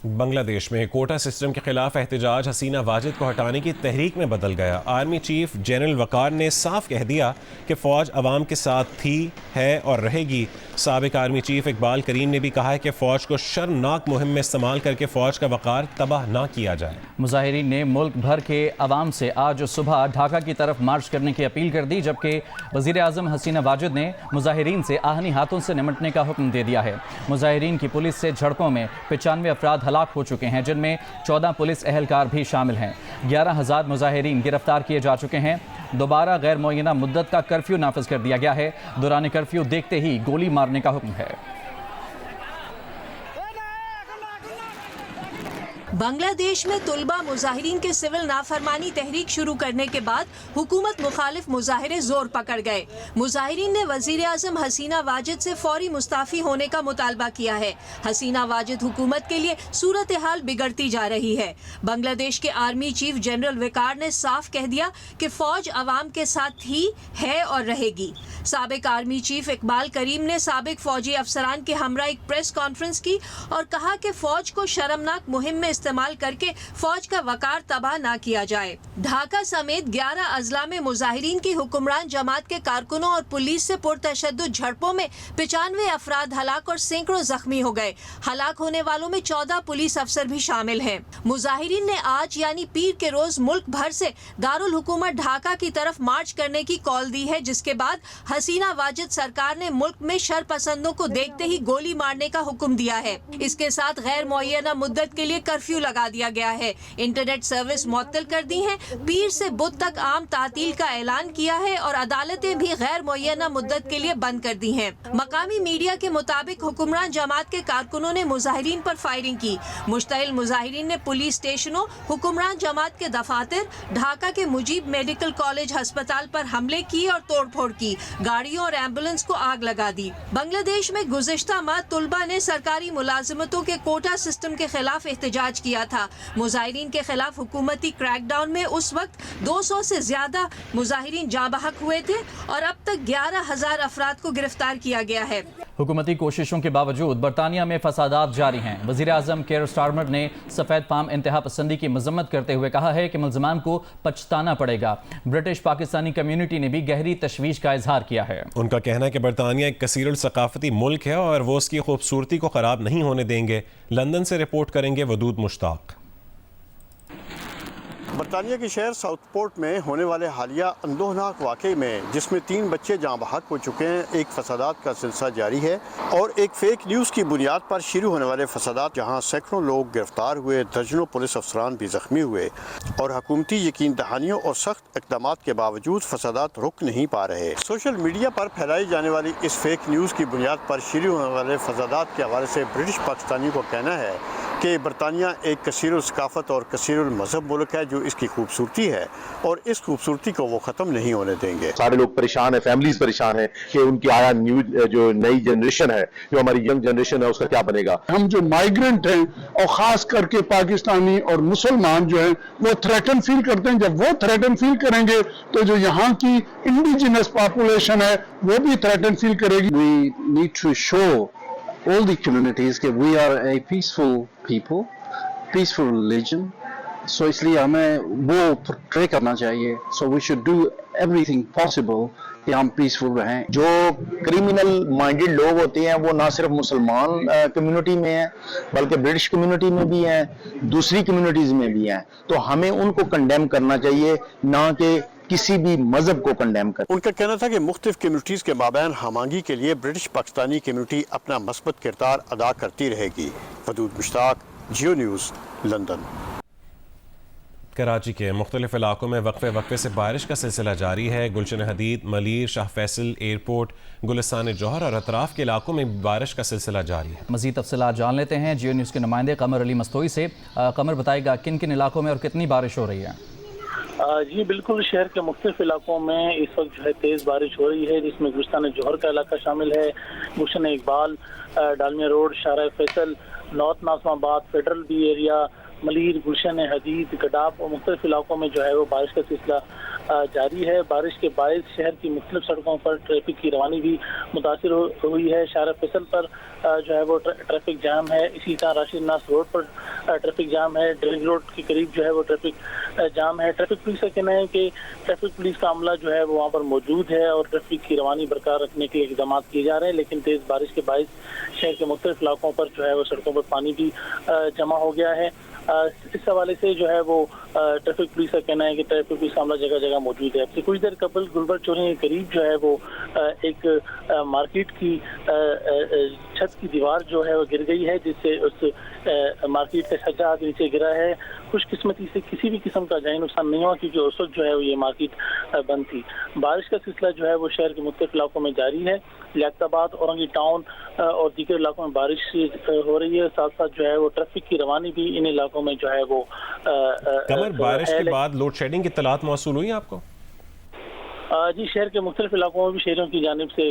बांग्लादेश में quota system के खिलाफ एहतजाज हसीना वाजिद को हटाने की तहरीक में बदल गया। आर्मी चीफ जनरल वकार ने साफ कह दिया कि फ़ौज अवाम के साथ थी, है और रहेगी। साबिक आर्मी चीफ इकबाल करीम ने भी कहा है कि फ़ौज को शर्मनाक मुहिम में इस्तेमाल करके फ़ौज का वकार तबाह ना किया जाए। मुजाहिरीन ने मुल्क भर के अवाम से आज सुबह ढाका की तरफ मार्च करने की अपील कर दी, जबकि वज़ीर आज़म हसीना वाजिद ने मुजाहिरीन से आहनी हाथों से निमटने का हुक्म दे दिया है। मुजाहिरीन की पुलिस से झड़पों में 95 अफराद हलाक हो चुके हैं, जिनमें 14 पुलिस एहलकार भी शामिल हैं। 11,000 मुजाहिरीन गिरफ्तार किए जा चुके हैं। दोबारा गैर मुअय्यना मुद्दत का कर्फ्यू नाफिज कर दिया गया है। दौरान कर्फ्यू देखते ही गोली मारने का हुक्म है। बांग्लादेश में तुलबा मुजाहिरीन के सिविल नाफरमानी तहरीक शुरू करने के बाद हुकूमत मुखालिफ मुजाहिरे जोर पकड़ गए। मुजाहिरीन ने वजीर आजम हसीना वाजिद से फौरी मुस्ताफी होने का मुतालबा किया है। हसीना वाजिद हुकूमत के लिए सूरत हाल बिगड़ती जा रही है। बांग्लादेश के आर्मी चीफ जनरल वकार ने साफ कह दिया कि फौज अवाम के साथ थी, है और रहेगी। साबिक आर्मी चीफ इकबाल करीम ने साबिक फौजी अफसरान के हमरा एक प्रेस कॉन्फ्रेंस की और कहा कि फौज को शर्मनाक मुहिम में इस्तेमाल करके फौज का वकार तबाह ना किया जाए। ढाका समेत 11 अजला में मुजाहिरीन की हुक्मरान जमात के कारकुनों और पुलिस से पुरतशद्दुद झड़पों में 95 अफराद हलाक और सैकड़ों जख्मी हो गए। हलाक होने वालों में 14 पुलिस अफसर भी शामिल हैं। मुजाहिरीन ने आज यानी पीर के रोज मुल्क भर से दारुल हुकूमत ढाका की तरफ मार्च करने की कॉल दी है, जिसके बाद हसीना वाजिद सरकार ने मुल्क में शरपसंदों को देखते ही गोली मारने का हुक्म दिया है। इसके साथ गैर मुअय्यना मुद्दत के लिए कर्फ्यू लगा दिया गया है। इंटरनेट सर्विस मुअत्तल कर दी है। पीर से बुध तक आम तातील का ऐलान किया है और अदालतें भी गैर मुअय्यना मुद्दत के लिए बंद कर दी हैं। मकामी मीडिया के मुताबिक हुक्मरान जमात के कारकुनों ने मुजाहिरीन पर फायरिंग की। मुश्तइल मुजाहिरीन ने पुलिस स्टेशनों, हुक्मरान जमात के दफातर, ढाका के मुजीब मेडिकल कॉलेज अस्पताल पर हमले किए और तोड़फोड़ की। गाड़ियों और एम्बुलेंस को आग लगा दी। बांग्लादेश में गुज़िश्ता माह तुलबा ने सरकारी मुलाजिमतों के कोटा सिस्टम के खिलाफ एहतजाज किया था। मुजाहिरीन के खिलाफ हुकूमती क्रैकडाउन में उस वक्त 200 से ज्यादा मुजाहिरीन जाँ बहक हुए थे और अब तक 11,000 अफराद को गिरफ्तार किया गया है। हुकूमती कोशिशों के बावजूद बरतानिया में फसादात जारी हैं। वज़ीर आज़म केयर स्टारमर ने सफ़ेद फार्म इंतहा पसंदी की मजम्मत करते हुए कहा है कि मुल्ज़िमान को पछताना पड़ेगा। ब्रिटिश पाकिस्तानी कम्यूनिटी ने भी गहरी तशवीश का इजहार किया है। उनका कहना है कि बरतानिया एक कसीरुल सकाफती मुल्क है और वो उसकी खूबसूरती को ख़राब नहीं होने देंगे। लंदन से रिपोर्ट करेंगे वदूद मुश्ताक। बरतानिया के शहर साउथपोर्ट में होने वाले हालिया अंदोहनाक वाक़े में, जिसमें 3 बच्चे जाँ बहक हो चुके हैं, एक फसादात का सिलसिला जारी है और एक फेक न्यूज़ की बुनियाद पर शुरू होने वाले फसादात जहाँ सैकड़ों लोग गिरफ्तार हुए, दर्जनों पुलिस अफसरान भी जख्मी हुए और हुकूमती यकीन दहानियों और सख्त इक़दामात के बावजूद फसादात रुक नहीं पा रहे। सोशल मीडिया पर फैलाई जाने वाली इस फेक न्यूज़ की बुनियाद पर शुरू होने वाले फसादात के हवाले से ब्रिटिश पाकिस्तानियों को कहना है कि बरतानिया एक कसीरुल सकाफत और कसीरुल मजहब मुल्क है, जो इसकी खूबसूरती है और इस खूबसूरती को वो ख़त्म नहीं होने देंगे। सारे लोग परेशान है, फैमिलीज परेशान है कि उनकी आया न्यू जो नई जनरेशन है, जो हमारी यंग जनरेशन है, उसका क्या बनेगा। हम जो माइग्रेंट हैं और ख़ास करके पाकिस्तानी और मुसलमान जो हैं वो थ्रेटन फील करते हैं। जब वो थ्रेटन फील करेंगे तो जो यहाँ की इंडिजिनस पॉपुलेशन है वो भी थ्रेटन फील करेगी। We need to show all the communities that we are a peaceful people, peaceful religion. So इसलिए हमें वो portray करना चाहिए. So we should do everything possible कि हम पीसफुल रहें। जो क्रिमिनल माइंडेड लोग होते हैं वो ना सिर्फ मुसलमान कम्युनिटी में हैं, बल्कि ब्रिटिश कम्युनिटी में भी हैं, दूसरी कम्युनिटीज में भी हैं। तो हमें उनको कंडेम करना चाहिए, ना कि किसी भी मजहब को कंडेम कर। उनका कहना था कि मुख्तलिफ कम्युनिटीज़ के माबैन हमांगी के लिए ब्रिटिश पाकिस्तानी कम्युनिटी अपना मस्बत किरदार अदा करती रहेगी। वदूद मुश्ताक, जियो न्यूज़, लंदन। कराची के मुख्तलिफ इलाकों में वक्फे से बारिश का सिलसिला जारी है। गुलशन हदीद, मलीर, शाह फैसल एयरपोर्ट, गुलिस्तान जौहर और अतराफ के इलाकों में बारिश का सिलसिला जारी है। मज़ीद तफसीलात जान लेते हैं जियो न्यूज़ के नुमाइंदे कमर अली मस्तोई से। कमर, बताएगा किन किन इलाकों में और कितनी बारिश हो रही है? जी बिल्कुल, शहर के मुख्तलिफ इलाकों में इस वक्त जो है तेज़ बारिश हो रही है, जिसमें गुलिस्तान जौहर का इलाका शामिल है, Gulshan Iqbal, Dalmia road, Shah Faisal, north Nazimabad, federal B area, Malir, Gulshan Hadeed, Gadap और मुख्तलिफ इलाकों में जो है वो बारिश का सिलसिला जारी है। बारिश के बायस शहर की मुख्तलिफ सड़कों पर ट्रैफिक की रवानी भी मुतासिर हुई है। शाह फैसल पर जो है वो ट्रैफिक जाम है। इसी तरह राशिद नास रोड पर ट्रैफिक जाम है। ड्रिल रोड के करीब जो है वो ट्रैफिक जाम है। ट्रैफिक पुलिस का कहना है कि ट्रैफिक पुलिस का अमला जो है वो वहाँ पर मौजूद है और ट्रैफिक की रवानी बरकरार रखने के लिए इक़दाम किए जा रहे हैं, लेकिन तेज़ बारिश के बायस शहर के मुख्तलिफ इलाकों पर जो है वो सड़कों पर पानी भी जमा हो गया है। इस हवाले से जो है वो ट्रैफिक पुलिस का कहना है कि ट्रैफिक पुलिस का अमला जगह जगह मौजूद है। कुछ देर कबल गुलबर्ग चौराहे के करीब जो है वो एक मार्केट की छत की दीवार जो है वो गिर गई है, जिससे उस मार्केट का छज्जा आगे नीचे गिरा है। खुशकिस्मती से किसी भी किस्म का जानी नुकसान नहीं हुआ, क्योंकि उस वक्त जो है वो ये मार्केट बंद थी। बारिश का सिलसिला जो है वो शहर के मुख्तलिफ इलाकों में जारी है। लियाकताबाद, औरंगी टाउन और दीगर इलाकों में बारिश हो रही है। साथ साथ जो है वो ट्रैफिक की रवानी भी इन इलाकों में जो है वो कमर, बारिश के बाद लोड शेडिंग की इत्तलात मौसूल हुई आपको? जी, शहर के मुख्तलिफ इलाकों में भी शहरों की जानिब से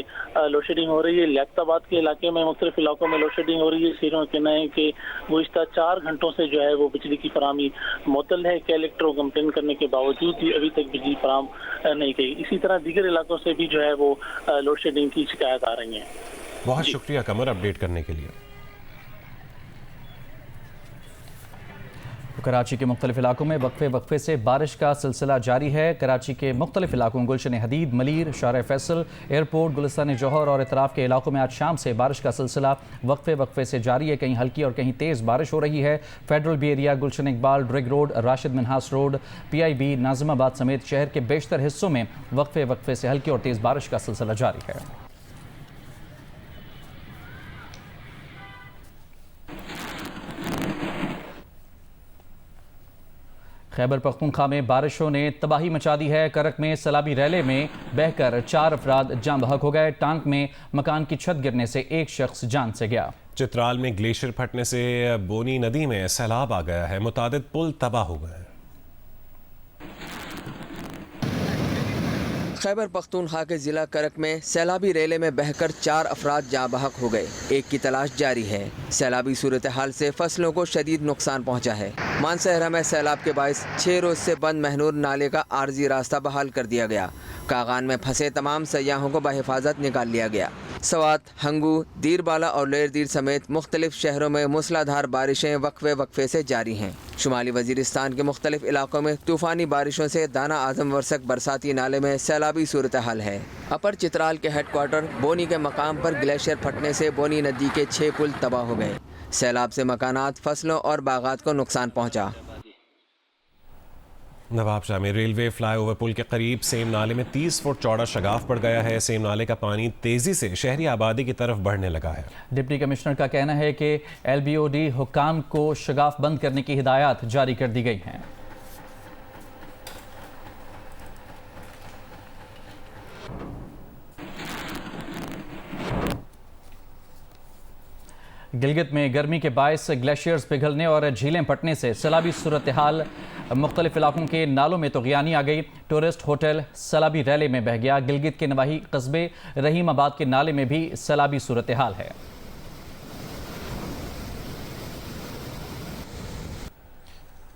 लोड शेडिंग हो रही है। लियाकताबाद के इलाके में मुख्तलिफ इलाकों में लोड शेडिंग हो रही है। शहरों का कहना है कि गुज़िश्ता 4 घंटों से जो है वो बिजली की फराहमी मुअत्तल है। कलेक्टरों कंप्लेन करने के बावजूद भी अभी तक बिजली फराहम नहीं की। इसी तरह दीगर इलाकों से भी जो है वो लोड शेडिंग की शिकायत आ रही है। बहुत शुक्रिया कमर अपडेट करने के लिए। कराची के मुख्तलिफ इलाकों में वक्फे से बारिश का सिलसिला जारी है। कराची के मुख्तलिफ इलाकों गुलशन हदीद, मलीर, शारा फैसल, एयरपोर्ट, गुलिस्तान जौहर और इतराफ़ के इलाकों में आज शाम से बारिश का सिलसिला वक्फे से जारी है। कहीं हल्की और कहीं तेज़ बारिश हो रही है। Federal B area, Gulshan Iqbal, Drigh road, Rashid Minhas road, PIB, Nazimabad समेत शहर के बेशतर हिस्सों में वक्फे से हल्की और तेज़ बारिश का सिलसिला जारी है। खैबर पख्तूनख्वा में बारिशों ने तबाही मचा दी है। करक में सैलाबी रैले में बहकर 4 अफराद जान बहक हो गए। टांक में मकान की छत गिरने से एक शख्स जान से गया। चित्राल में ग्लेशियर फटने से बोनी नदी में सैलाब आ गया है। मुतादिद पुल तबाह हो गए। खैबर पख्तूनख्वा के ज़िला करक में सैलाबी रेले में बहकर 4 अफराद जाँ बहक हो गए। एक की तलाश जारी है। सैलाबी सूरत हाल से फसलों को शदीद नुकसान पहुँचा है। मानसहरा में सैलाब के बायस 6 रोज़ से बंद महनूर नाले का आर्जी रास्ता बहाल कर दिया गया। कागान में फंसे तमाम सयाहों को बहिफाजत निकाल लिया गया। सवात, हंगू, दीरबाला और लेरदीर समेत मुख्तलिफ शहरों में मूसलाधार बारिशें वक्फे से जारी हैं। शुमाली वजीरिस्तान के मुख्तलिफ इलाकों में तूफ़ानी बारिशों से दाना आजम वर्सक बरसाती नाले में सैलाबी सूरत हाल है। अपर चित्राल के हेडक्वार्टर बोनी के मकाम पर ग्लेशियर फटने से बोनी नदी के 6 पुल तबाह हो गए। सैलाब से मकानात, फसलों और बागात को नुकसान पहुँचा। नवाबशाह में रेलवे फ्लाईओवर पुल के करीब सेम नाले में 30 फुट चौड़ा शगाफ पड़ गया है। सेम नाले का पानी तेजी से शहरी आबादी की तरफ बढ़ने लगा है। डिप्टी कमिश्नर का कहना है कि LBOD हुक्काम को शगाफ बंद करने की हिदायत जारी कर दी गई हैं। गिलगित में गर्मी के बायस ग्लेशियर्स पिघलने और झीलें फटने से सैलाबी सूरत हाल मुख्तलिफ इलाकों के नालों में तग़ियानी आ गई। टूरिस्ट होटल सैलाबी रैले में बह गया। गिलगित के नवाही कस्बे रहीमाबाद के नाले में भी सैलाबी सूरत हाल है।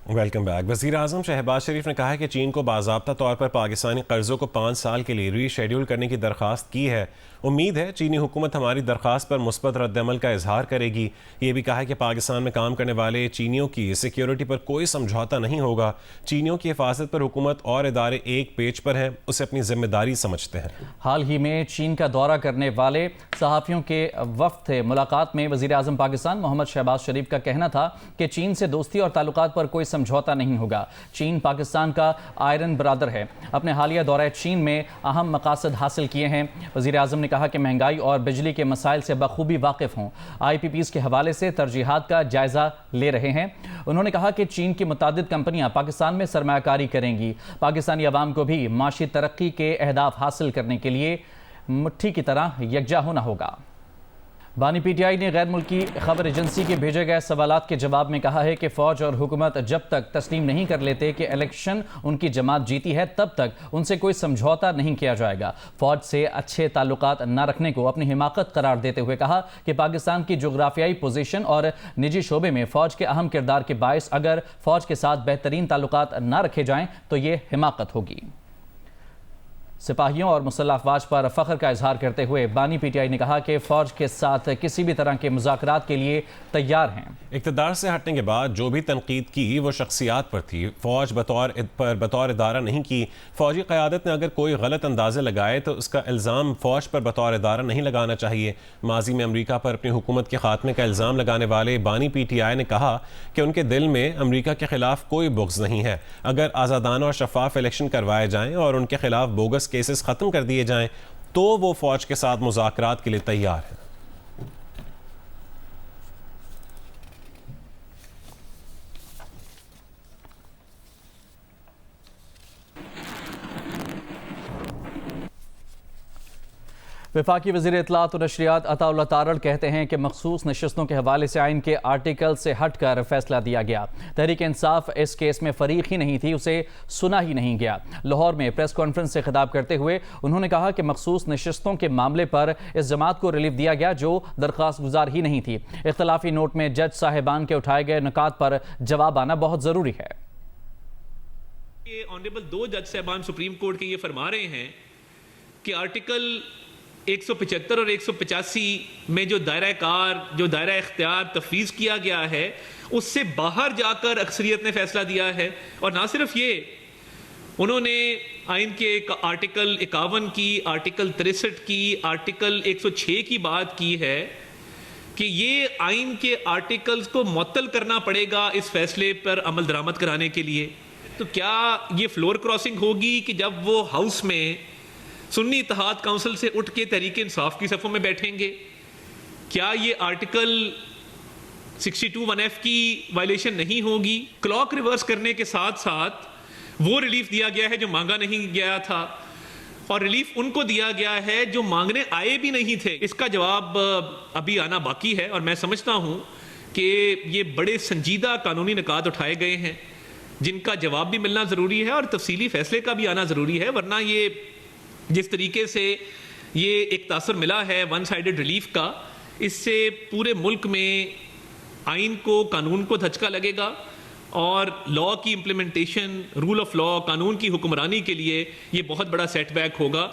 Welcome back. वज़ीर आज़म शहबाज शरीफ ने कहा है कि चीन को बाज़ाब्ता तौर पर पाकिस्तानी कर्ज़ों को 5 साल के लिए रीशेड्यूल करने की दरख्वास्त की है। उम्मीद है चीनी हुकूमत हमारी दरख्वास्त पर मुस्बत रद्दअमल का इजहार करेगी। ये भी कहा है कि पाकिस्तान में काम करने वाले चीनियों की सिक्योरिटी पर कोई समझौता नहीं होगा। चीनियों की हिफाजत पर हुकूमत और इदारे एक पेज पर हैं, उसे अपनी जिम्मेदारी समझते हैं। हाल ही में चीन का दौरा करने वाले सहाफ़ियों के वफ़द थे। मुलाकात में वज़ीर आज़म पाकिस्तान मोहम्मद शहबाज शरीफ का कहना था कि चीन से दोस्ती और ताल्लुकात पर कोई समझौता नहीं होगा। चीन पाकिस्तान का आयरन ब्रादर है। अपने हालिया दौरे चीन में अहम मकासद हासिल किए हैं। वज़ीर आज़म ने कहा कि महंगाई और बिजली के मसाइल से बखूबी वाकिफ़ हों। IPPs के हवाले से तरजीहात का जायज़ा ले रहे हैं। उन्होंने कहा कि चीन की मुतादिद कंपनियां पाकिस्तान में सरमायाकारी करेंगी। पाकिस्तानी अवाम को भी माशी तरक्की के अहदाफ हासिल करने के लिए मुट्ठी की तरह यकजा होना होगा। बानी PTI ने गैर मुल्की खबर एजेंसी के भेजे गए सवालात के जवाब में कहा है कि फ़ौज और हुकूमत जब तक तस्लीम नहीं कर लेते कि इलेक्शन उनकी जमात जीती है, तब तक उनसे कोई समझौता नहीं किया जाएगा। फ़ौज से अच्छे ताल्लुकात न रखने को अपनी हिमाकत करार देते हुए कहा कि पाकिस्तान की जोग्राफियाई पोजीशन और निजी शोबे में फ़ौज के अहम किरदार के बायस अगर फ़ौज के साथ बेहतरीन ताल्लुकात न रखे जाएँ तो ये हिमाकत होगी। सिपाहियों और मुसल्लह अफवाज पर फ़ख्र का इजहार करते हुए बानी PTI ने कहा कि फ़ौज के साथ किसी भी तरह के मुज़ाकरात के लिए तैयार हैं। इक़्तिदार से हटने के बाद जो भी तनकीद की वो शख्सियात पर थी, फ़ौज बतौर इदारा नहीं की। फ़ौजी क़यादत ने अगर कोई गलत अंदाज़े लगाए तो उसका इल्ज़ाम फ़ौज पर बतौर इदारा नहीं लगाना चाहिए। माजी में अमरीका पर अपनी हुकूमत के खात्मे का इल्ज़ाम लगाने वाले बानी PTI ने कहा कि उनके दिल में अमरीका के ख़िलाफ़ कोई बुग़्ज़ नहीं है। अगर आज़ादाना और शफाफ इलेक्शन करवाए जाएँ और उनके ख़िलाफ़ बोगस केसेस ख़त्म कर दिए जाएँ तो वो फ़ौज के साथ मुज़ाकरात के लिए तैयार है। वफाकी वज़ीर इत्तलात और नशरियात अताउल्लाह तारड़ कहते हैं कि मखसूस नशस्तों के हवाले से आइन के आर्टिकल से हट कर फैसला दिया गया। तहरीक इंसाफ इस केस में फ़रीक ही नहीं थी, उसे सुना ही नहीं गया। लाहौर में प्रेस कॉन्फ्रेंस से खिताब करते हुए उन्होंने कहा कि मखसूस नशस्तों के मामले पर इस जमात को रिलीफ दिया गया जो दरख्वास्त गुजार ही नहीं थी। इख्तलाफी नोट में जज साहिबान के उठाए गए नुकात पर जवाब आना बहुत ज़रूरी है। ऑनरेबल 2 जज साहिबान सुप्रीम कोर्ट के ये फरमा रहे हैं कि आर्टिकल 175 और 185 में जो दायरा कार, जो दायरा इख्तियार तफवीज़ किया गया है, उससे बाहर जाकर अक्सरियत ने फैसला दिया है। और ना सिर्फ ये, उन्होंने आइन के आर्टिकल 51 की, आर्टिकल 63 की, आर्टिकल 106 की बात की है कि ये आइन के आर्टिकल्स को मुअत्तल करना पड़ेगा इस फैसले पर अमल दरामद कराने के लिए। तो क्या ये फ्लोर क्रॉसिंग होगी कि जब वो हाउस में सुन्नी इत्तेहाद काउंसिल से उठ के तहरीक इंसाफ की सफ़ों में बैठेंगे? क्या ये आर्टिकल 62(1)F की वायलेशन नहीं होगी? क्लॉक रिवर्स करने के साथ साथ वो रिलीफ दिया गया है जो मांगा नहीं गया था, और रिलीफ उनको दिया गया है जो मांगने आए भी नहीं थे। इसका जवाब अभी आना बाकी है और मैं समझता हूं कि ये बड़े संजीदा कानूनी निकात उठाए गए हैं जिनका जवाब भी मिलना ज़रूरी है और तफसीली फैसले का भी आना ज़रूरी है। वरना ये जिस तरीके से ये एक तासर मिला है वन साइडेड रिलीफ का, इससे पूरे मुल्क में आइन को, कानून को धचका लगेगा और लॉ की इम्प्लीमेंटेशन, रूल ऑफ लॉ, कानून की हुक्मरानी के लिए ये बहुत बड़ा सेटबैक होगा।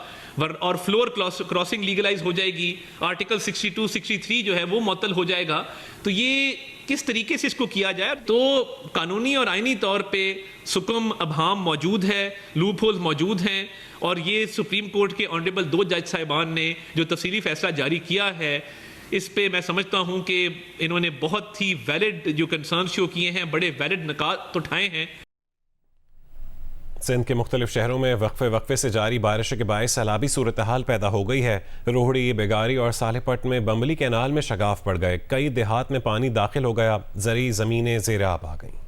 और फ्लोर क्रॉसिंग लीगलाइज हो जाएगी। आर्टिकल 62, 63 जो है वो मुअत्तल हो जाएगा। तो ये किस तरीके से इसको किया जाए, तो कानूनी और आइनी तौर पे सुकम अबहाम मौजूद है, लूप होल्स मौजूद हैं, और ये सुप्रीम कोर्ट के ऑनरेबल 2 जज साहिबान ने जो तफसीली फैसला जारी किया है, इस पे मैं समझता हूं कि इन्होंने बहुत ही वैलिड जो कंसर्न शो किए हैं, बड़े वैलिड निकात उठाए हैं। सिंध के मुख्तलिफ शहरों में वक्फे से जारी बारिश के बायस सैलाबी सूरत हाल पैदा हो गई है। रोहड़ी, बेगारी और सालेपट में बम्बली कैनाल में शगाफ पड़ गए। कई देहात में पानी दाखिल हो गया। जरी ज़मीनें ज़ेर आब आ गईं।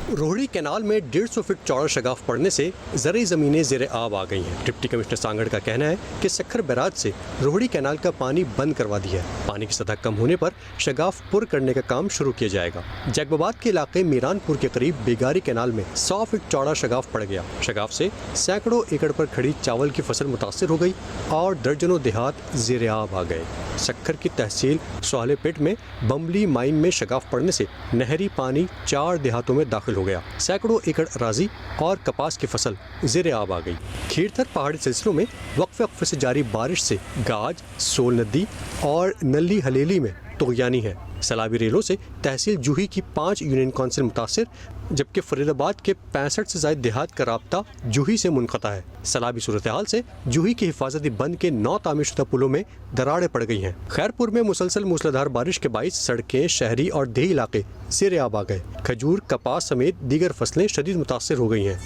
रोहड़ी कैनाल में 150 फीट चौड़ा शगाफ पड़ने से ज़रूरी ज़मीनें ज़ेर आब आ गई हैं। डिप्टी कमिश्नर सांगड़ का कहना है कि सखर बैराज से रोहड़ी कैनाल का पानी बंद करवा दिया है। पानी की सतह कम होने पर शगाफ पुर करने का काम शुरू किया जाएगा। जैकबाबाद के इलाके मीरानपुर के करीब बेगारी कैनाल में 100 फीट चौड़ा शगाफ पड़ गया। शगाफ से सैकड़ों एकड़ पर खड़ी चावल की फसल मुतासिर हो गई और दर्जनों देहात ज़ेर आब आ गए। सखर की तहसील सोहलेपेट में बम्बली माइन में शगाफ पड़ने से नहरी पानी 4 देहातों में दाखिल हो गया। सैकड़ों एकड़ अराजी और कपास की फसल ज़ेर आब आ गई। खीरथर पहाड़ी सिलसिलों में वक्फे से जारी बारिश से गाज, सोल नदी और नली हलेली में तोगयानी है। सैलाबी रेलों से तहसील जूही की 5 यूनियन काउंसिल मुतासिर, जबकि फरीदाबाद के 65 से ज़ायद देहात का राब्ता जूही से मुनक़ता है। सैलाबी सूरत हाल से जूही के हिफाजती बंद के 9 तामीरशुदा पुलों में दरारें पड़ गई हैं। खैरपुर में मुसलसल मूसलाधार बारिश के बाइस सड़कें, शहरी और देही इलाके ज़ेर आब आ गए। खजूर, कपास समेत दीगर फसलें शदीद मुतासिर हो गई हैं।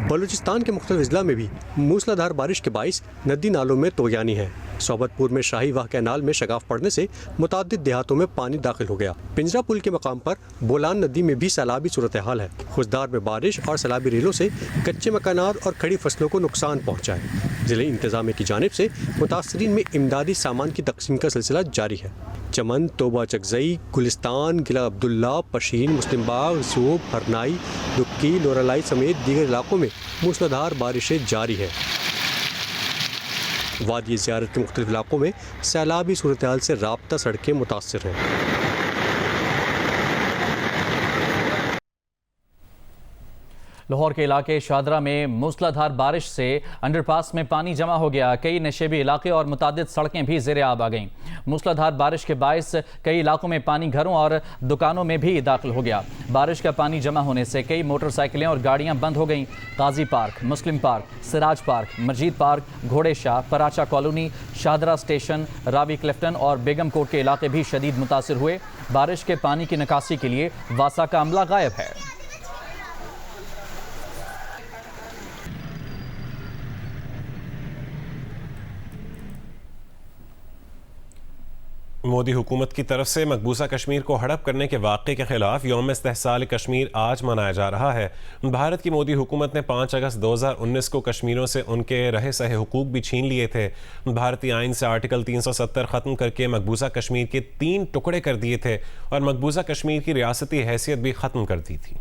बलूचिस्तान के मुख्तलिफ अजला में भी मूसलाधार बारिश के बाइस नदी नालों में तोगयानी है। सोबतपुर में शाही वाह कैनाल में शगाफ पड़ने से मुतादिद देहातों में पानी दाखिल हो गया। पिंजरा पुल के मकाम पर बोलान नदी में भी सैलाबी सूरत हाल है। खुशदार में बारिश और सैलाबी रेलों से कच्चे मकानात और खड़ी फसलों को नुकसान पहुँचा है। ज़िले इंतज़ामिया की जानिब से मुतासरीन में इमदादी सामान की तकसीम का सिलसिला जारी है। चमन, तोबा चकजई, गुलिस्तान, किला अब्दुल्ला, पशीन, मुस्लिम बाग, सूब, हरनाई, दुक्की, लोरालाई समेत दीगर इलाकों में मूसलाधार बारिशें जारी है। वादी ज़ियारत के मुख्तलिफ इलाकों में सैलाबी सूरत हाल से राब्ता सड़कें मुतासिर हैं। लाहौर के इलाके शादरा में मूसलाधार बारिश से अंडरपास में पानी जमा हो गया। कई नशेबी इलाके और मुतादिद सड़कें भी ज़ेरे आब आ गईं। मूसलाधार बारिश के बायस कई इलाकों में पानी घरों और दुकानों में भी दाखिल हो गया। बारिश का पानी जमा होने से कई मोटरसाइकिलें और गाड़ियां बंद हो गईं। गाजी पार्क, मुस्लिम पार्क, सिराज पार्क, मस्जिद पार्क, घोड़े शाह, पराचा कॉलोनी, शादरा स्टेशन, रावी क्लिफ्टन और बेगम कोट के इलाके भी शदीद मुतासिर हुए। बारिश के पानी की निकासी के लिए वासा का अमला गायब है। मोदी हुकूमत की तरफ से मकबूजा कश्मीर को हड़प करने के वाक़े के खिलाफ यौम इस्तेहसाल कश्मीर आज मनाया जा रहा है। भारत की मोदी हुकूमत ने 5 अगस्त 2019 को कश्मीरियों से उनके रहे सहे हुकूक भी छीन लिए थे। भारतीय आइन से आर्टिकल 370 ख़त्म करके मकबूजा कश्मीर के 3 टुकड़े कर दिए थे और मकबूजा कश्मीर की रियासती हैसियत भी ख़त्म कर दी थी।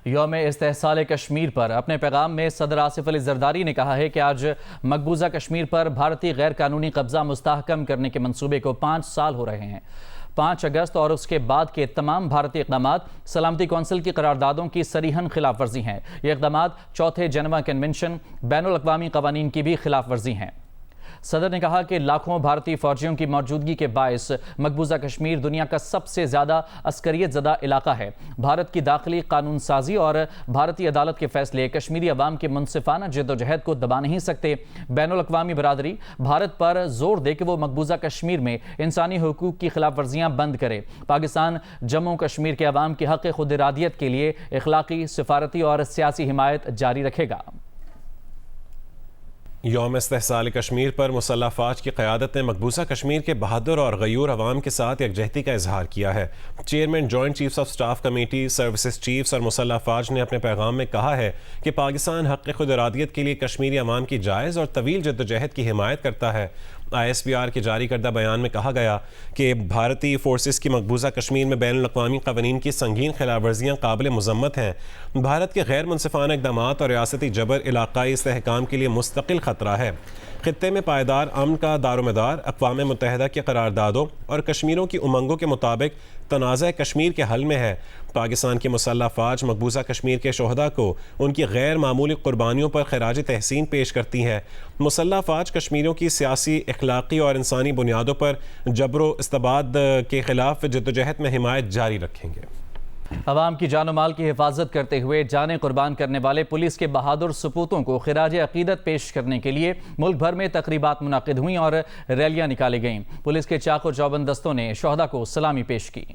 यौम इस्तेहसाल कश्मीर पर अपने पैगाम में सदर आसिफ अली जरदारी ने कहा है कि आज मकबूजा कश्मीर पर भारतीय गैर कानूनी कब्जा मुस्तहकम करने के मंसूबे को 5 साल हो रहे हैं। 5 अगस्त और उसके बाद के तमाम भारतीय इक़दामात सलामती कौंसिल की करारदादों की सरीहन खिलाफ वर्जी हैं। ये इक़दामात चौथे जेनेवा कन्वेंशन, बैनुल अक़वामी क़वानीन की भी खिलाफ वर्जी हैं। सदर ने कहा कि लाखों भारतीय फौजियों की मौजूदगी के बायस मकबूजा कश्मीर दुनिया का सबसे ज़्यादा अस्करियत ज़दा इलाका है। भारत की दाखिली कानून साजी और भारतीय अदालत के फैसले कश्मीरी अवाम के मुनसिफाना जद्दोजहद को दबा नहीं सकते। बैनुल अक़वामी बरादरी भारत पर जोर दे कि वो मकबूजा कश्मीर में इंसानी हुकूक की खिलाफ वर्जियाँ बंद करे। पाकिस्तान जम्मू कश्मीर के अवाम की हक़ खुद इरादियत के लिए इखलाकी, सिफारती और सियासी हिमायत जारी रखेगा। यौम इस्तेहसाल कश्मीर पर मुसल्लह फ़ौज की क़यादत ने मकबूजा कश्मीर के बहादुर और गयूर अवाम के साथ यकजहती का इजहार किया है। Chairman joint chiefs of staff committee, services chiefs और मुसल्लह फ़ौज ने अपने पैगाम में कहा है कि पाकिस्तान हक़ खुद इरादियत के लिए कश्मीरी अवाम की जायज़ और तवील जद्दोजहद की हिमायत करता है। ISPR के जारी करदा बयान में कहा गया कि भारतीय फोर्सेस की मकबूजा कश्मीर में बैनुल अक़वामी क़वानीन की संगीन खिलाफ वर्जियाँ काबिल मज़म्मत हैं। भारत के गैर मुनसिफाना इक़दामात और रियासती जबर इलाक़ाई इस्तेहकाम के लिए मुस्तकिल ख़तरा है। खित्ते में पायदार अमन का दारोमदार अक़वाम मुत्तहिदा की करारदादों और कश्मीरों की उमंगों के मुताबिक तनाज़ा कश्मीर के हल में है। पाकिस्तान की मुसल्लह फ़ौज मकबूजा कश्मीर के शोहदा को उनकी गैर मामूली कुर्बानियों पर खराज तहसीन पेश करती है। मुसल्लह फ़ौज कश्मीरियों की सियासी, इखलाकी और इंसानी बुनियादों पर जबरो इस्तबाद के खिलाफ जद्दोजहद में हिमायत जारी रखेंगे। अवाम की जान माल की हिफाजत करते हुए जानें कुर्बान करने वाले पुलिस के बहादुर सपूतों को खिराज अकीदत पेश करने के लिए मुल्क भर में तकरीबात मुनाकिद हुई और रैलियां निकाली गईं। पुलिस के चाको चौबंद दस्तों ने शोहदा को सलामी पेश की।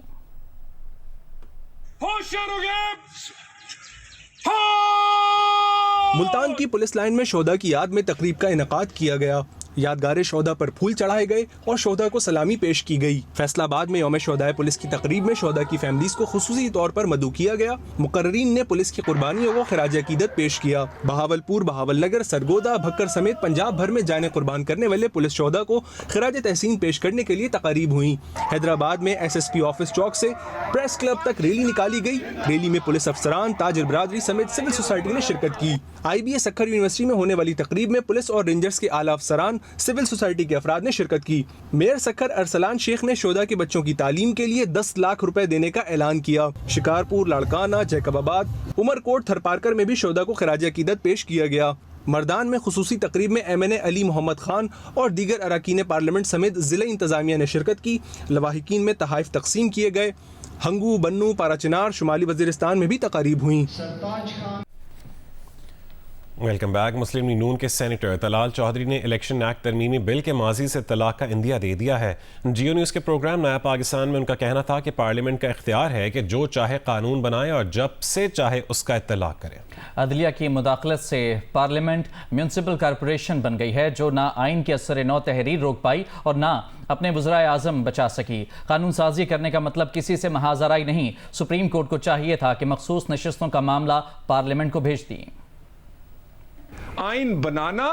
मुल्तान की पुलिस लाइन में शोहदा की याद में तकरीब का इनेकाद किया गया। यादगार शोहदा पर फूल चढ़ाए गए और शोहदा को सलामी पेश की गई। फैसलाबाद में यौम शोहदा पुलिस की तकरीब में शोहदा की फैमिलीज को खुसूसी तौर पर मदऊ किया गया। मुकर्रीन ने पुलिस की कुर्बानियों को खिराज अकीदत पेश किया। बहावलपुर, बहावलनगर, सरगोदा, भक्कर समेत पंजाब भर में जाने कुर्बान करने वाले पुलिस शोहदा को खिराज तहसीन पेश करने के लिए तकारीब हुई। हैदराबाद में SSP ऑफिस चौक से प्रेस क्लब तक रैली निकाली गई। रैली में पुलिस अफसरान, ताजिर बरादरी समेत सिविल सोसाइटी ने शिरकत की। IBA सक्खर यूनिवर्सिटी में होने वाली तकरीब में पुलिस और रेंजर्स के आला अफसरान, सिविल सोसाइटी के अफराद ने शिरकत की। मेयर सक्खर अरसलान शेख ने शोहदा के बच्चों की तालीम के लिए 10 लाख रुपए देने का ऐलान किया। शिकारपुर, लाड़काना, जैकबाबाद, उमरकोट, थरपारकर में भी शोहदा को खिराज अकीदत पेश किया गया। मर्दान में खुसूसी तकरीब में MNA अली मोहम्मद खान और दीगर अरकान पार्लियामेंट समेत जिला इंतजामिया ने शिरकत की। लवाहिकीन में तहाइफ तकसीम किए गए। हंगू, बन्नू, पाराचिनार, शुमाली वजीरिस्तान में भी तकारीब हुई। Welcome back. मुस्लिम लीग नून के सेनेटर तलाल चौधरी ने इलेक्शन एक्ट तरमीमी बिल के माजी से तलाक का इंदिया दे दिया है। जियो न्यूज़ के प्रोग्राम नया पाकिस्तान में उनका कहना था कि पार्लियामेंट का इख्तियार है कि जो चाहे कानून बनाए और जब से चाहे उसका इत्तलाक करे। अदलिया की मुदाखलत से पार्लियामेंट म्यूनसिपल कॉरपोरेशन बन गई है जो ना आइन के असर नौ तहरीर रोक पाई और ना अपने वज़राए आज़म बचा सकी। कानून साजी करने का मतलब किसी से महाजराई नहीं। सुप्रीम कोर्ट को चाहिए था कि मखसूस नशिस्तों का मामला पार्लियामेंट को भेज दी। आइन बनाना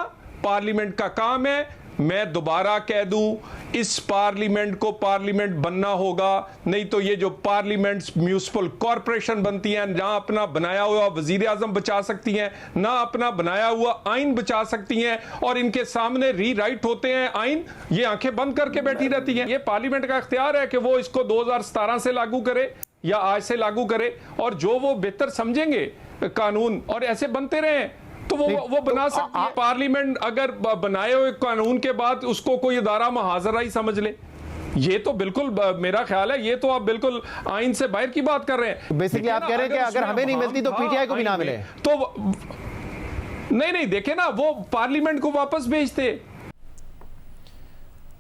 पार्लियामेंट का काम है। मैं दोबारा कह दूं, इस पार्लियामेंट को पार्लियामेंट बनना होगा, नहीं तो ये जो पार्लियामेंट म्यूनिसिपल कॉरपोरेशन बनती हैं, ना अपना बनाया हुआ वजीर आजम बचा सकती हैं, ना अपना बनाया हुआ आइन बचा सकती हैं, और इनके सामने रीराइट होते हैं आइन, ये आंखें बंद करके बैठी रहती हैं। ये पार्लियामेंट का इख्तियार है कि वो इसको 2017 से लागू करे। या आज से लागू करे, और जो वो बेहतर समझेंगे कानून और ऐसे बनते रहे तो वो बना सकती है। पार्लियामेंट अगर बनाए हुए कानून के बाद उसको कोई इदारा मुहाजरा ही समझ ले, ये तो बिल्कुल मेरा ख्याल है ये तो आप बिल्कुल आइन से बाहर की बात कर रहे हैं। बेसिकली आप कह रहे हैं कि अगर हमें नहीं मिलती तो पीटीआई को भी ना मिले तो नहीं देखे ना, वो पार्लियामेंट को वापस भेजते।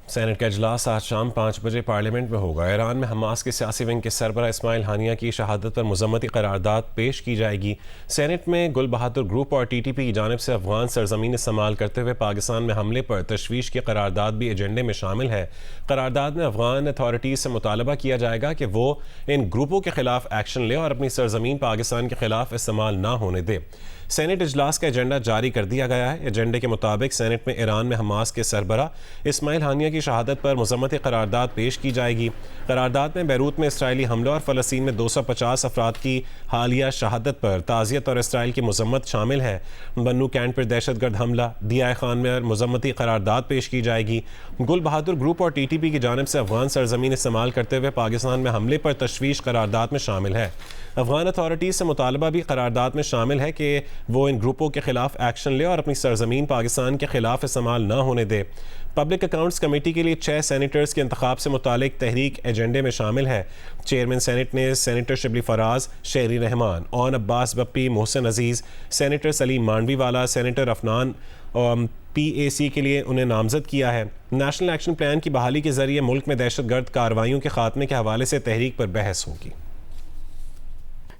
सेनेट का इजलास आज शाम 5 बजे पार्लियामेंट में होगा। ईरान में हमास के सियासी विंग के सरबराह इस्माइल हानिया की शहादत पर मजम्मती करारदाद पेश की जाएगी। सेनेट में गुल बहादुर ग्रुप और टीटीपी की जानिब से अफगान सरजमीन इस्तेमाल करते हुए पाकिस्तान में हमले पर तशवीश की करारदाद भी एजेंडे में शामिल है। करारदाद में अफगान अथॉरिटीज़ से मुतालबा किया जाएगा कि वो इन ग्रुपों के खिलाफ एक्शन ले और अपनी सरजमीन पाकिस्तान के खिलाफ इस्तेमाल ना होने दे। सेनेट इजलास का एजेंडा जारी कर दिया गया है। एजेंडे के मुताबिक सेनेट में ईरान में हमास के सरबराह इस्माइल हानिया की शहादत पर मजम्मती करारदाद पेश की जाएगी। करारदाद में बैरूत में इसराइली हमलों और फ़लस्तीन में 250 अफराद की हालिया शहादत पर ताज़ियत और इसराइल की मजम्मत शामिल है। बन्नू कैंट पर दहशतगर्द हमला, दिया खान में मजम्मती करारदाद पेश की जाएगी। गुल बहादुर ग्रुप और टीटीपी की जानिब से अफगान सरजमीन इस्तेमाल करते हुए पाकिस्तान में हमले पर तशवीश करारदाद में शामिल है। अफगान अथॉरिटीज़ से मुतालबा भी करारदाद में शामिल है कि वो इन ग्रुपों के खिलाफ एक्शन ले और अपनी सरजमीन पाकिस्तान के खिलाफ इस्तेमाल ना होने दे। पब्लिक अकाउंट्स कमेटी के लिए 6 सेनेटर्स के इंतखाब से मुतालिक तहरीक एजेंडे में शामिल है। चेयरमैन सेनेट ने senator Shibli Faraz, Sherry Rehman, Aun Abbas Buppi, Mohsin Aziz, senator Saleem Mandviwalla, senator Afnan PAC के लिए उन्हें नामजद किया है। नेशनल एक्शन प्लान की बहाली के जरिए मुल्क में दहशतगर्द कार्रवाइयों के खात्मे के हवाले से तहरीक पर बहस होगी।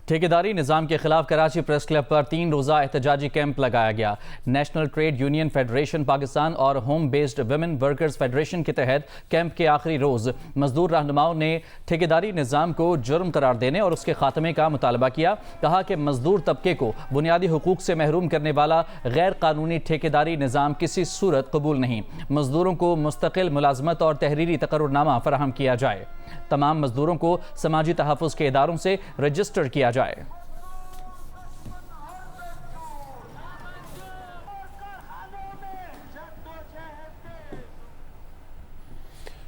ठेकेदारी निज़ाम के खिलाफ कराची प्रेस क्लब पर 3 रोज़ा एहतजाजी कैंप लगाया गया। National trade union federation Pakistan और home based women workers federation के तहत कैंप के आखिरी रोज़ मजदूर रहनुमाओं ने ठेकेदारी निज़ाम को जुर्म करार देने और उसके खात्मे का मुतालबा किया। कहा कि मजदूर तबके को बुनियादी हुकूक से महरूम करने वाला गैर कानूनी ठेकेदारी निज़ाम किसी सूरत कबूल नहीं। मजदूरों को मुस्तकिल मुलाजमत और तहरीरी तकर्रुरनामा फराहम किया जाए। तमाम मजदूरों को समाजी तहफ़्फ़ुज़ के इदारों से रजिस्टर किया जाए।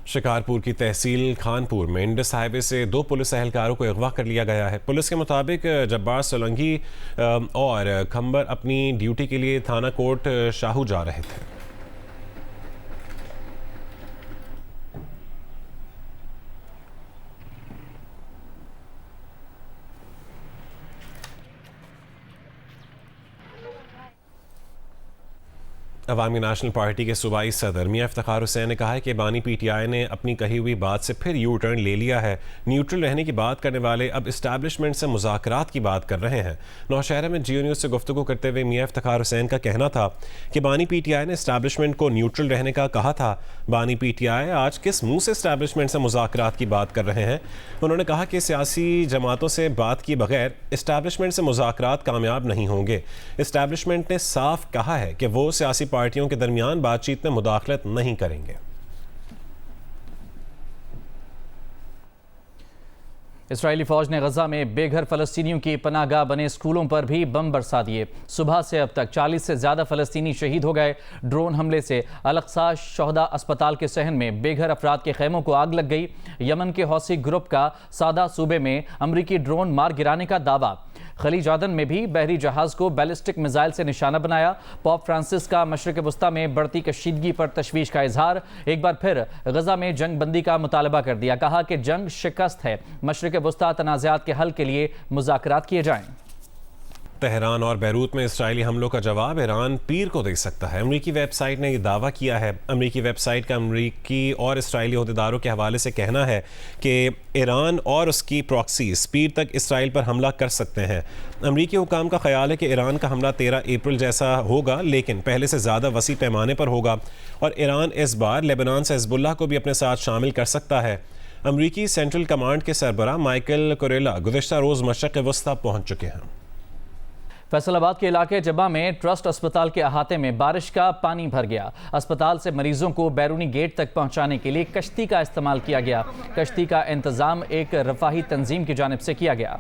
शिकारपुर की तहसील खानपुर में इंडस हाईवे से 2 पुलिस एहलकारों को अगवा कर लिया गया है। पुलिस के मुताबिक जब्बार सोलंकी और खंबर अपनी ड्यूटी के लिए थाना कोट शाहू जा रहे थे। अवामी नेशनल पार्टी के सूबाई सदर मियां इफ्तिखार हुसैन ने कहा है कि बानी PTI ने अपनी कही हुई बात से फिर यू टर्न ले लिया है। न्यूट्रल रहने की बात करने वाले अब इस्टेब्लिशमेंट से मुज़ाकरात की बात कर रहे हैं। नौशहरा में GO न्यूज़ से गुफ्तगू करते हुए मियां इफ्तिखार हुसैन का कहना था कि बानी PTI ने इस्टेब्लिशमेंट को न्यूट्रल रहने का कहा था। बानी PTI आज किस मुँह से इस्टेब्लिशमेंट से मुज़ाकरात की बात कर रहे हैं। उन्होंने कहा कि सियासी जमातों से बात किए बगैर इस्टेब्लिशमेंट से मुज़ाकरात कामयाब नहीं होंगे। इस्टेब्लिशमेंट ने साफ कहा है कि वो सियासी पार्टियों के दरमियान बातचीत में मुदाखलत नहीं करेंगे। इसराइली फौज ने गजा में बेघर फलस्तीनियों की पनाहगाह बने स्कूलों पर भी बम बरसा दिए। सुबह से अब तक 40 से ज्यादा फलस्तीनी शहीद हो गए। ड्रोन हमले से अल-अक़सा शोहदा अस्पताल के सहन में बेघर अफराद के खैमों को आग लग गई। यमन के हौसी ग्रुप का सादा सूबे में अमरीकी ड्रोन मार गिराने का दावा। खलीज आदन में भी बहरी जहाज को बैलिस्टिक मिसाइल से निशाना बनाया। पोप फ्रांसिस का मशरिक वस्ता में बढ़ती कशीदगी पर तशवीश का इजहार। एक बार फिर गजा में जंग बंदी का मुतालबा कर दिया। कहा कि जंग शिकस्त है, मशरिक वस्ता तनाज़ात के हल के लिए मुज़ाकरात किए जाएं। तेहरान और बैरूत में इसराइली हमलों का जवाब ईरान पीर को दे सकता है। अमरीकी वेबसाइट ने यह दावा किया है। अमरीकी वेबसाइट का अमरीकी और इसराइली अहदेदारों के हवाले से कहना है कि ईरान और उसकी प्रॉक्सीज पीर तक इसराइल पर हमला कर सकते हैं। अमरीकी हुकाम का ख्याल है कि ईरान का हमला 13 अप्रैल जैसा होगा, लेकिन पहले से ज़्यादा वसी पैमाने पर होगा और ईरान इस बार लेबनान से हिज़्बुल्लाह को भी अपने साथ शामिल कर सकता है। अमरीकी सेंट्रल कमांड के सरबराह माइकल कुरेला गुज़िश्ता रोज़ मशरिक़ वस्ता पहुँच चुके हैं। फैसलाबाद के इलाके जब्बा में ट्रस्ट अस्पताल के अहाते में बारिश का पानी भर गया। अस्पताल से मरीजों को बैरूनी गेट तक पहुंचाने के लिए कश्ती का इस्तेमाल किया गया। कश्ती का इंतजाम एक रफाही तंजीम की जानिब से किया गया।